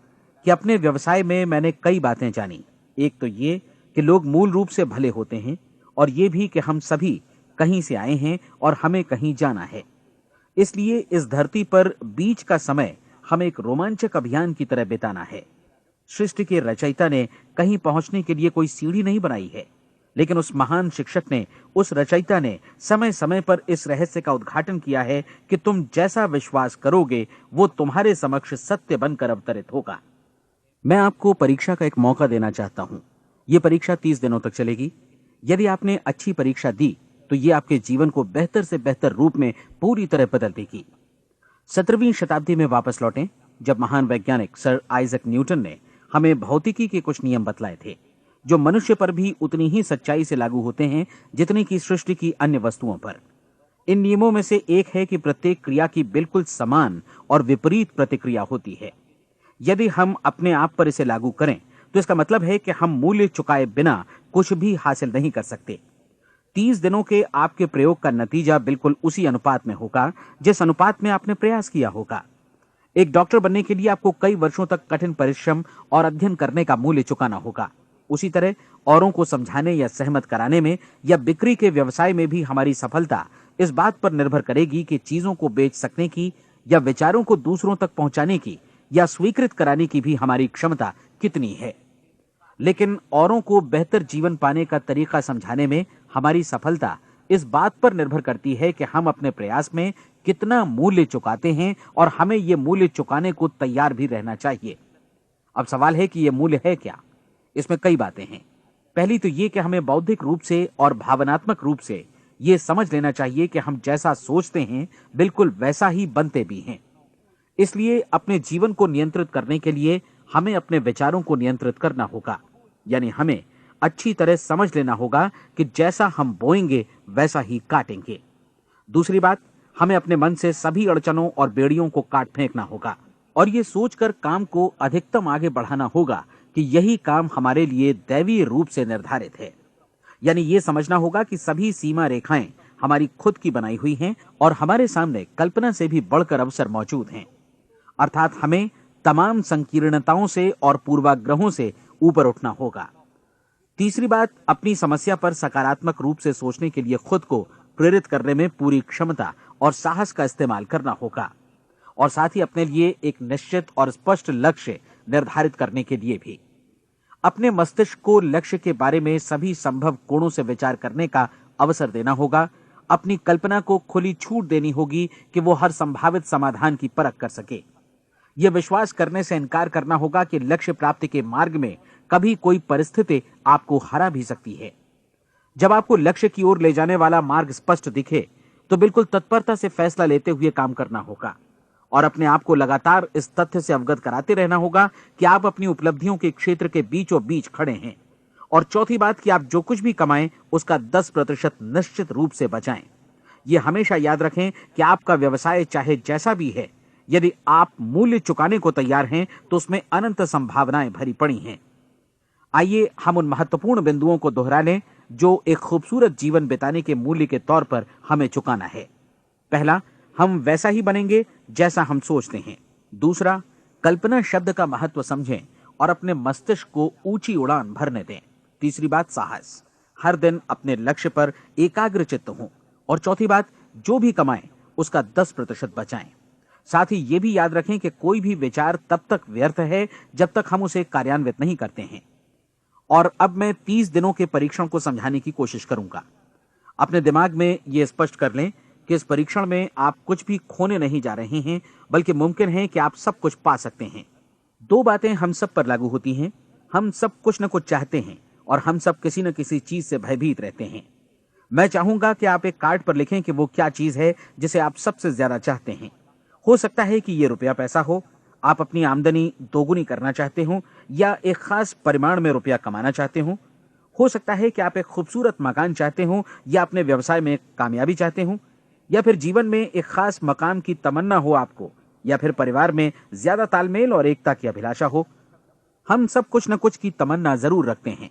कि अपने व्यवसाय में मैंने कई बातें जानी। एक तो ये कि लोग मूल रूप से भले होते हैं और ये भी कि हम सभी कहीं से आए हैं और हमें कहीं जाना है। इसलिए इस धरती पर बीच का समय हमें एक रोमांचक अभियान की तरह बिताना है। सृष्टि के रचयिता ने कहीं पहुंचने के लिए कोई सीढ़ी नहीं बनाई है, लेकिन उस महान शिक्षक ने, उस रचयिता ने समय समय पर इस रहस्य का उद्घाटन किया है कि तुम जैसा विश्वास करोगे वो तुम्हारे समक्ष सत्य बनकर अवतरित होगा। मैं आपको परीक्षा का एक मौका देना चाहता हूं। यह परीक्षा 30 दिनों तक चलेगी। यदि आपने अच्छी परीक्षा दी तो ये आपके जीवन को बेहतर से बेहतर रूप में पूरी तरह बदल देगी। 17वीं शताब्दी में वापस लौटें, जब महान वैज्ञानिक सर आइजक न्यूटन ने हमें भौतिकी के कुछ नियम बतलाए थे जो मनुष्य पर भी उतनी ही सच्चाई से लागू होते हैं जितनी की सृष्टि की अन्य वस्तुओं पर। इन नियमों में से एक है कि प्रत्येक क्रिया की बिल्कुल समान और विपरीत प्रतिक्रिया होती है। यदि हम अपने आप पर इसे लागू करें तो इसका मतलब है कि हम मूल्य चुकाए बिना कुछ भी हासिल नहीं कर सकते। 30 दिनों के आपके प्रयोग का नतीजा बिल्कुल उसी अनुपात में होगा जिस अनुपात में आपने प्रयास किया होगा। एक डॉक्टर बनने के लिए आपको कई वर्षों तक कठिन परिश्रम और अध्ययन करने का मूल्य चुकाना होगा। उसी तरह औरों को समझाने या सहमत कराने में या बिक्री के व्यवसाय में भी हमारी सफलता इस बात पर निर्भर करेगी कि चीजों को बेच सकने की या विचारों को दूसरों तक पहुंचाने की या स्वीकृत कराने की भी हमारी क्षमता कितनी है। लेकिन औरों को बेहतर जीवन पाने का तरीका समझाने में हमारी सफलता इस बात पर निर्भर करती है कि हम अपने प्रयास में कितना मूल्य चुकाते हैं और हमें यह मूल्य चुकाने को तैयार भी रहना चाहिए। अब सवाल है कि यह मूल्य है क्या? इसमें कई बातें हैं। पहली तो यह कि हमें बौद्धिक रूप से और भावनात्मक रूप से यह समझ लेना चाहिए कि हम जैसा सोचते हैं बिल्कुल वैसा ही बनते भी हैं। इसलिए अपने जीवन को नियंत्रित करने के लिए हमें अपने विचारों को नियंत्रित करना होगा। यानी हमें अच्छी तरह समझ लेना होगा कि जैसा हम बोएंगे वैसा ही काटेंगे। दूसरी बात, हमें अपने मन से सभी अड़चनों और बेड़ियों को काट फेंकना होगा और ये सोचकर काम को अधिकतम आगे बढ़ाना होगा कि यही काम हमारे लिए दैवीय रूप से निर्धारित है। यानी ये समझना होगा कि सभी सीमा रेखाएं हमारी खुद की बनाई हुई हैं और हमारे सामने कल्पना से भी बढ़कर अवसर मौजूद हैं। अर्थात हमें तमाम संकीर्णताओं से और पूर्वाग्रहों से ऊपर उठना होगा। तीसरी बात, अपनी समस्या पर सकारात्मक रूप से सोचने के लिए खुद को प्रेरित करने में पूरी क्षमता और साहस का इस्तेमाल करना होगा और साथ ही अपने लिए एक निश्चित और स्पष्ट लक्ष्य निर्धारित करने के लिए भी। अपने मस्तिष्क को लक्ष्य के बारे में सभी संभव कोणों से विचार करने का अवसर देना होगा। अपनी कल्पना को खुली छूट देनी होगी कि वो हर संभावित समाधान की परख कर सके। यह विश्वास करने से इनकार करना होगा कि लक्ष्य प्राप्ति के मार्ग में कभी कोई परिस्थिति आपको हरा भी सकती है। जब आपको लक्ष्य की ओर ले जाने वाला मार्ग स्पष्ट दिखे तो बिल्कुल तत्परता से फैसला लेते हुए काम करना होगा और अपने आप को लगातार इस तथ्य से अवगत कराते रहना होगा कि आप अपनी उपलब्धियों के क्षेत्र के बीचों बीच खड़े हैं। और चौथी बात कि आप जो कुछ भी कमाएं उसका 10% निश्चित रूप से बचाएं। यह हमेशा याद रखें कि आपका व्यवसाय चाहे जैसा भी है, यदि आप मूल्य चुकाने को तैयार हैं तो उसमें अनंत संभावनाएं भरी पड़ी हैं। आइए हम उन महत्वपूर्ण बिंदुओं को दोहरा लें जो एक खूबसूरत जीवन बिताने के मूल्य के तौर पर हमें चुकाना है। पहला, हम वैसा ही बनेंगे जैसा हम सोचते हैं। दूसरा, कल्पना शब्द का महत्व समझें और अपने मस्तिष्क को ऊंची उड़ान भरने दें। तीसरी बात, साहस, हर दिन अपने लक्ष्य पर एकाग्रचित्त हों। और चौथी बात, जो भी कमाएं उसका 10% बचाएं। साथ ही ये भी याद रखें कि कोई भी विचार तब तक व्यर्थ है जब तक हम उसे कार्यान्वित नहीं करते हैं। और अब मैं 30 दिनों के परीक्षण को समझाने की कोशिश करूंगा। अपने दिमाग में ये स्पष्ट कर लें कि इस परीक्षण में आप कुछ भी खोने नहीं जा रहे हैं, बल्कि मुमकिन है कि आप सब कुछ पा सकते हैं। 2 बातें हम सब पर लागू होती हैं। हम सब कुछ न कुछ चाहते हैं और हम सब किसी न किसी चीज से भयभीत रहते हैं। मैं चाहूंगा कि आप एक कार्ड पर लिखें कि वो क्या चीज है जिसे आप सबसे ज्यादा चाहते हैं। हो सकता है कि ये रुपया पैसा हो, आप अपनी आमदनी दोगुनी करना चाहते हो, या एक खास परिमाण में रुपया कमाना चाहते हो सकता है कि आप एक खूबसूरत मकान चाहते हो, या अपने व्यवसाय में कामयाबी चाहते हो, या फिर जीवन में एक खास मकाम की तमन्ना हो आपको, या फिर परिवार में ज्यादा तालमेल और एकता की अभिलाषा हो। हम सब कुछ न कुछ की तमन्ना जरूर रखते हैं।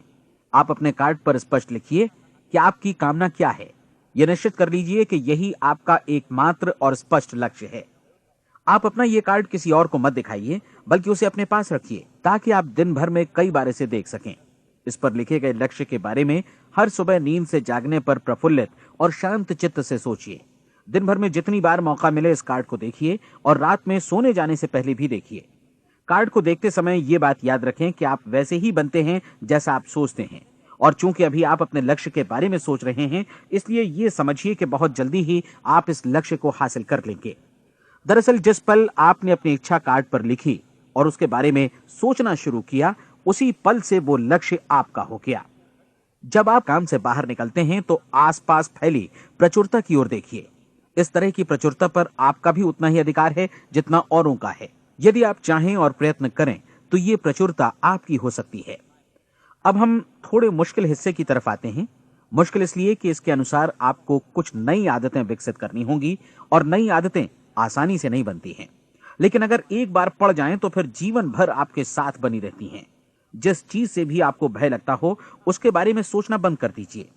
आप अपने कार्ड पर स्पष्ट लिखिए कि आपकी कामना क्या है। यह निश्चित कर लीजिए कि यही आपका एकमात्र और स्पष्ट लक्ष्य है। आप अपना ये कार्ड किसी और को मत दिखाइए, बल्कि उसे अपने पास रखिए ताकि आप दिन भर में कई बार इसे देख सकें। इस पर लिखे गए लक्ष्य के बारे में हर सुबह नींद से जागने पर प्रफुल्लित और शांत चित्त से सोचिए। दिन भर में जितनी बार मौका मिले इस कार्ड को देखिए और रात में सोने जाने से पहले भी देखिए। कार्ड को देखते समय ये बात याद रखें कि आप वैसे ही बनते हैं जैसा आप सोचते हैं। और चूंकि अभी आप अपने लक्ष्य के बारे में सोच रहे हैं, इसलिए ये समझिए कि बहुत जल्दी ही आप इस लक्ष्य को हासिल कर लेंगे। दरअसल जिस पल आपने अपनी इच्छा कार्ड पर लिखी और उसके बारे में सोचना शुरू किया, उसी पल से वो लक्ष्य आपका हो गया। जब आप काम से बाहर निकलते हैं तो आसपास फैली प्रचुरता की ओर देखिए। इस तरह की प्रचुरता पर आपका भी उतना ही अधिकार है जितना औरों का है। यदि आप चाहें और प्रयत्न करें तो ये प्रचुरता आपकी हो सकती है। अब हम थोड़े मुश्किल हिस्से की तरफ आते हैं। मुश्किल इसलिए कि इसके अनुसार आपको कुछ नई आदतें विकसित करनी होंगी, और नई आदतें आसानी से नहीं बनती हैं, लेकिन अगर एक बार पड़ जाएं तो फिर जीवन भर आपके साथ बनी रहती हैं। जिस चीज से भी आपको भय लगता हो उसके बारे में सोचना बंद कर दीजिए।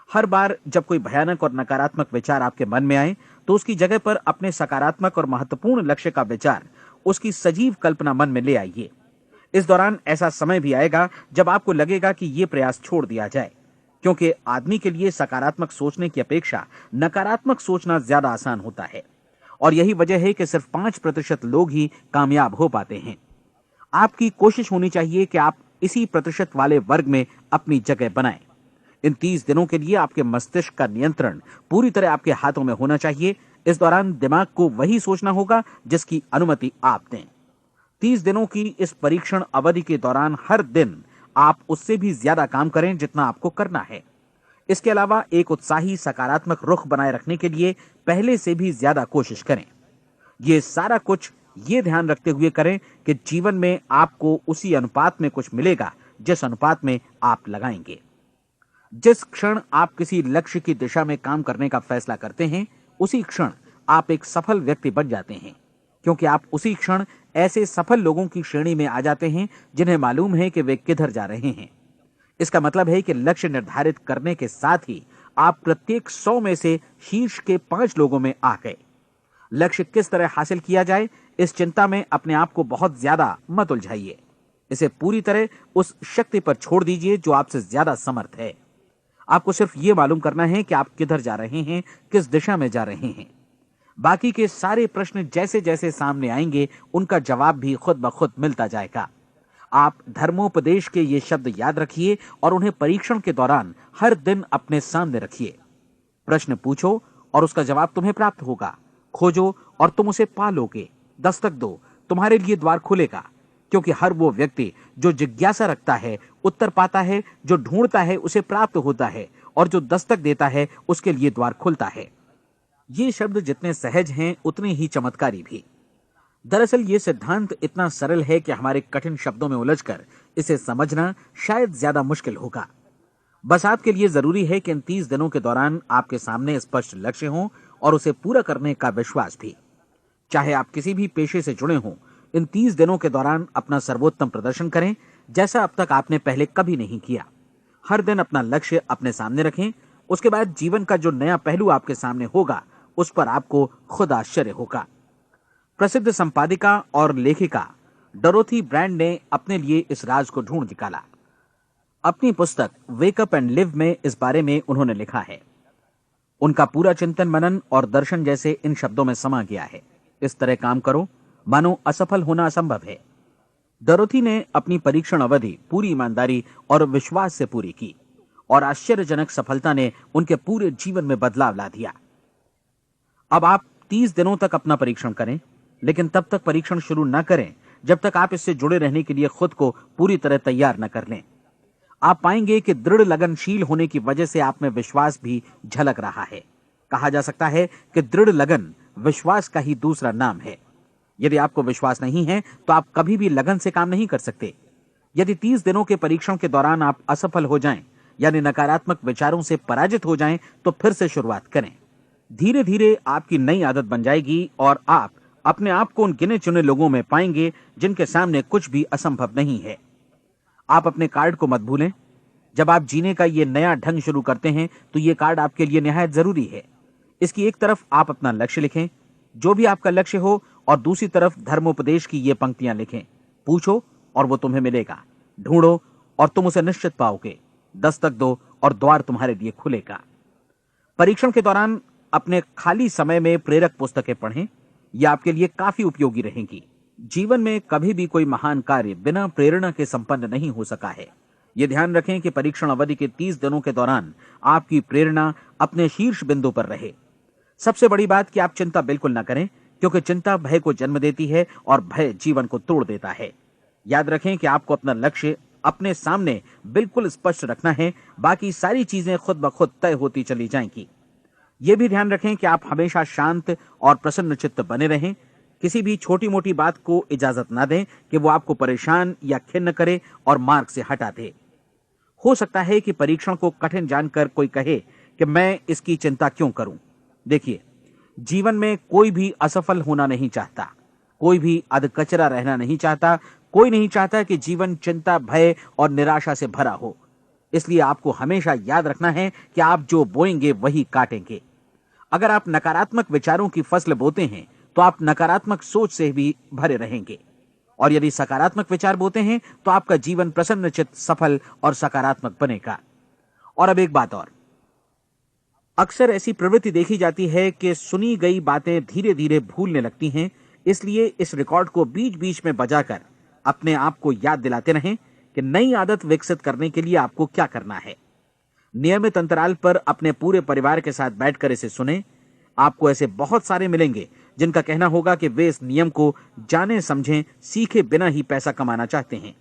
हर बार जब कोई भयानक और नकारात्मक विचार आपके मन में आए तो उसकी जगह पर अपने सकारात्मक और महत्वपूर्ण लक्ष्य का विचार, उसकी सजीव कल्पना मन में ले आइए। इस दौरान ऐसा समय भी आएगा जब आपको लगेगा कि यह प्रयास छोड़ दिया जाए, क्योंकि आदमी के लिए सकारात्मक सोचने की अपेक्षा नकारात्मक सोचना ज्यादा आसान होता है। और यही वजह है कि सिर्फ 5% लोग ही कामयाब हो पाते हैं। आपकी कोशिश होनी चाहिए कि आप इसी प्रतिशत वाले वर्ग में अपनी जगह बनाएं। इन 30 दिनों के लिए आपके मस्तिष्क का नियंत्रण पूरी तरह आपके हाथों में होना चाहिए। इस दौरान दिमाग को वही सोचना होगा जिसकी अनुमति आप दें। 30 दिनों की इस परीक्षण अवधि के दौरान हर दिन आप उससे भी ज्यादा काम करें जितना आपको करना है। इसके अलावा एक उत्साही सकारात्मक रुख बनाए रखने के लिए पहले से भी ज्यादा कोशिश करें। ये सारा कुछ ये ध्यान रखते हुए करें कि जीवन में आपको उसी अनुपात में कुछ मिलेगा जिस अनुपात में आप लगाएंगे। जिस क्षण आप किसी लक्ष्य की दिशा में काम करने का फैसला करते हैं, उसी क्षण आप एक सफल व्यक्ति बन जाते हैं, क्योंकि आप उसी क्षण ऐसे सफल लोगों की श्रेणी में आ जाते हैं जिन्हें मालूम है कि वे किधर जा रहे हैं। इसका मतलब है कि लक्ष्य निर्धारित करने के साथ ही आप प्रत्येक 100 में से शीर्ष के 5 लोगों में आ गए। लक्ष्य किस तरह हासिल किया जाए, इस चिंता में अपने आप को बहुत ज्यादा मत उलझाइए। इसे पूरी तरह उस शक्ति पर छोड़ दीजिए जो आपसे ज्यादा समर्थ है। आपको सिर्फ ये मालूम करना है कि आप किधर जा रहे हैं, किस दिशा में जा रहे हैं। बाकी के सारे प्रश्न जैसे जैसे सामने आएंगे उनका जवाब भी खुद ब खुद मिलता जाएगा। आप धर्मोपदेश के ये शब्द याद रखिए और उन्हें परीक्षण के दौरान हर दिन अपने सामने रखिए। प्रश्न पूछो और उसका जवाब तुम्हें प्राप्त होगा। खोजो और तुम उसे पा लोगे। दस्तक दो, तुम्हारे लिए द्वार खुलेगा, क्योंकि हर वो व्यक्ति जो जिज्ञासा रखता है उत्तर पाता है, जो ढूंढता है उसे प्राप्त होता है, और जो दस्तक देता है उसके लिए द्वार खुलता है। ये शब्द जितने सहज हैं उतने ही चमत्कारी भी। दरअसल ये सिद्धांत इतना सरल है कि हमारे कठिन शब्दों में उलझकर इसे समझना शायद ज्यादा मुश्किल होगा। बस आपके लिए जरूरी है कि इन 30 दिनों के दौरान आपके सामने स्पष्ट लक्ष्य हों और उसे पूरा करने का विश्वास भी। चाहे आप किसी भी पेशे से जुड़े हों, इन 30 दिनों के दौरान अपना सर्वोत्तम प्रदर्शन करें, जैसा अब तक आपने पहले कभी नहीं किया। हर दिन अपना लक्ष्य अपने सामने रखें। उसके बाद जीवन का जो नया पहलू आपके सामने होगा उस पर आपको खुद आश्चर्य होगा। प्रसिद्ध संपादिका और लेखिका डोरोथी ब्रैंड ने अपने लिए इस राज को ढूंढ निकाला। अपनी पुस्तक वेक अप एंड लिव में इस बारे में उन्होंने लिखा है। उनका पूरा चिंतन मनन और दर्शन जैसे इन शब्दों में समा गया है। इस तरह काम करो मानो असफल होना असंभव है। डोरोथी ने अपनी परीक्षण अवधि पूरी ईमानदारी और विश्वास से पूरी की और आश्चर्यजनक सफलता ने उनके पूरे जीवन में बदलाव ला दिया। अब आप 30 दिनों तक अपना परीक्षण करें, लेकिन तब तक परीक्षण शुरू न करें जब तक आप इससे जुड़े रहने के लिए खुद को पूरी तरह तैयार न कर लें। आप पाएंगे कि दृढ़ लगनशील होने की वजह से आप में विश्वास भी झलक रहा है। कहा जा सकता है कि दृढ़ लगन विश्वास का ही दूसरा नाम है। यदि आपको विश्वास नहीं है तो आप कभी भी लगन से काम नहीं कर सकते। यदि 30 दिनों के परीक्षण के दौरान आप असफल हो जाएं, यानी नकारात्मक विचारों से पराजित हो जाएं, तो फिर से शुरुआत करें। धीरे धीरे आपकी नई आदत बन जाएगी और आप अपने आप को उन गिने चुने लोगों में पाएंगे जिनके सामने कुछ भी असंभव नहीं है। आप अपने कार्ड को मत भूलें। जब आप जीने का ये नया ढंग शुरू करते हैं तो ये कार्ड आपके लिए निहायत जरूरी है। इसकी एक तरफ आप अपना लक्ष्य लिखें, जो भी आपका लक्ष्य हो, और दूसरी तरफ धर्मोपदेश की ये पंक्तियां लिखें। पूछो और वो तुम्हें मिलेगा, ढूंढो और तुम उसे निश्चित पाओगे, दस्तक दो और द्वार तुम्हारे लिए खुलेगा। परीक्षण के दौरान अपने खाली समय में प्रेरक पुस्तकें पढ़ें। ये आपके लिए काफी उपयोगी रहेंगी। जीवन में कभी भी कोई महान कार्य बिना प्रेरणा के संपन्न नहीं हो सका है। ये ध्यान रखें कि परीक्षण अवधि के 30 दिनों के दौरान आपकी प्रेरणा अपने शीर्ष बिंदु पर रहे। सबसे बड़ी बात कि आप चिंता बिल्कुल न करें, क्योंकि चिंता भय को जन्म देती है और भय जीवन को तोड़ देता है। याद रखें कि आपको अपना लक्ष्य अपने सामने बिल्कुल स्पष्ट रखना है, बाकी सारी चीजें खुद ब खुद तय होती चली जाएंगी। यह भी ध्यान रखें कि आप हमेशा शांत और प्रसन्न चित्त बने रहें। किसी भी छोटी मोटी बात को इजाजत ना दें कि वो आपको परेशान या खिन्न करे और मार्ग से हटा दे। हो सकता है कि परीक्षण को कठिन जानकर कोई कहे कि मैं इसकी चिंता क्यों करूं। देखिए, जीवन में कोई भी असफल होना नहीं चाहता, कोई भी अधकचरा रहना नहीं चाहता, कोई नहीं चाहता कि जीवन चिंता, भय और निराशा से भरा हो। इसलिए आपको हमेशा याद रखना है कि आप जो बोएंगे वही काटेंगे। अगर आप नकारात्मक विचारों की फसल बोते हैं तो आप नकारात्मक सोच से भी भरे रहेंगे, और यदि सकारात्मक विचार बोते हैं तो आपका जीवन प्रसन्नचित्त, सफल और सकारात्मक बनेगा। और अब एक बात और, अक्सर ऐसी प्रवृत्ति देखी जाती है कि सुनी गई बातें धीरे धीरे भूलने लगती हैं। इसलिए इस रिकॉर्ड को बीच बीच में बजाकर अपने आप को याद दिलाते रहें कि नई आदत विकसित करने के लिए आपको क्या करना है। नियमित अंतराल पर अपने पूरे परिवार के साथ बैठकर इसे सुने। आपको ऐसे बहुत सारे मिलेंगे जिनका कहना होगा कि वे इस नियम को जाने समझें सीखे बिना ही पैसा कमाना चाहते हैं।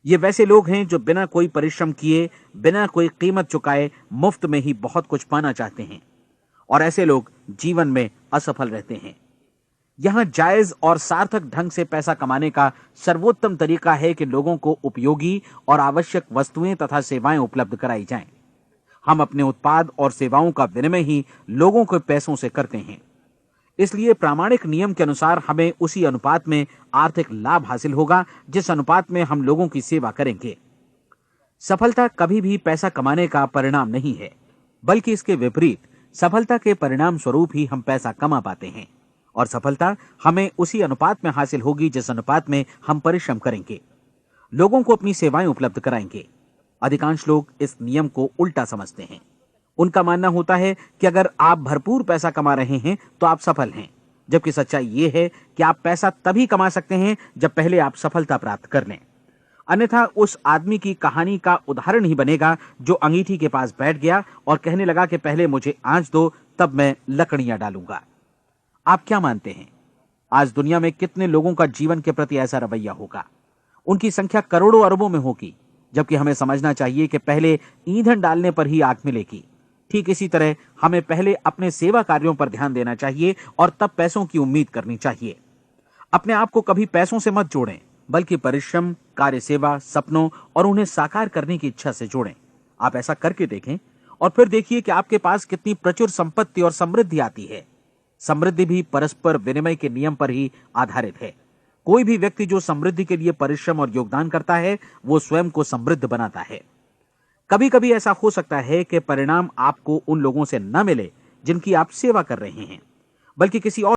ये वैसे लोग हैं जो बिना कोई परिश्रम किए, बिना कोई कीमत चुकाए मुफ्त में ही बहुत कुछ पाना चाहते हैं, और ऐसे लोग जीवन में असफल रहते हैं। यहां जायज और सार्थक ढंग से पैसा कमाने का सर्वोत्तम तरीका है कि लोगों को उपयोगी और आवश्यक वस्तुएं तथा सेवाएं उपलब्ध कराई जाएं। हम अपने उत्पाद और सेवाओं का विनिमय ही लोगों के पैसों से करते हैं। इसलिए प्रामाणिक नियम के अनुसार हमें उसी अनुपात में आर्थिक लाभ हासिल होगा जिस अनुपात में हम लोगों की सेवा करेंगे। सफलता कभी भी पैसा कमाने का परिणाम नहीं है, बल्कि इसके विपरीत सफलता के परिणाम स्वरूप ही हम पैसा कमा पाते हैं, और सफलता हमें उसी अनुपात में हासिल होगी जिस अनुपात में हम परिश्रम करेंगे, लोगों को अपनी सेवाएं उपलब्ध कराएंगे। अधिकांश लोग इस नियम को उल्टा समझते हैं। उनका मानना होता है कि अगर आप भरपूर पैसा कमा रहे हैं तो आप सफल हैं, जबकि सच्चाई यह है कि आप पैसा तभी कमा सकते हैं जब पहले आप सफलता प्राप्त कर लें। अन्यथा उस आदमी की कहानी का उदाहरण ही बनेगा जो अंगीठी के पास बैठ गया और कहने लगा कि पहले मुझे आंच दो, तब मैं लकड़ियां डालूंगा। आप क्या मानते हैं, आज दुनिया में कितने लोगों का जीवन के प्रति ऐसा रवैया होगा? उनकी संख्या करोड़ों अरबों में होगी, जबकि हमें समझना चाहिए कि पहले ईंधन डालने पर ही आग मिलेगी। ठीक इसी तरह हमें पहले अपने सेवा कार्यों पर ध्यान देना चाहिए और तब पैसों की उम्मीद करनी चाहिए। अपने आप को कभी पैसों से मत जोड़ें, बल्कि परिश्रम, कार्य सेवा, सपनों और उन्हें साकार करने की इच्छा से जोड़ें। आप ऐसा करके देखें और फिर देखिए कि आपके पास कितनी प्रचुर संपत्ति और समृद्धि आती है। समृद्धि भी परस्पर विनिमय के नियम पर ही आधारित है। कोई भी व्यक्ति जो समृद्धि के लिए परिश्रम और योगदान करता है वो स्वयं को समृद्ध बनाता है। कभी कभी ऐसा हो सकता है कि परिणाम आपको उन लोगों से न मिले जिनकी आप सेवा कर रहे हैं, बल्कि किसी और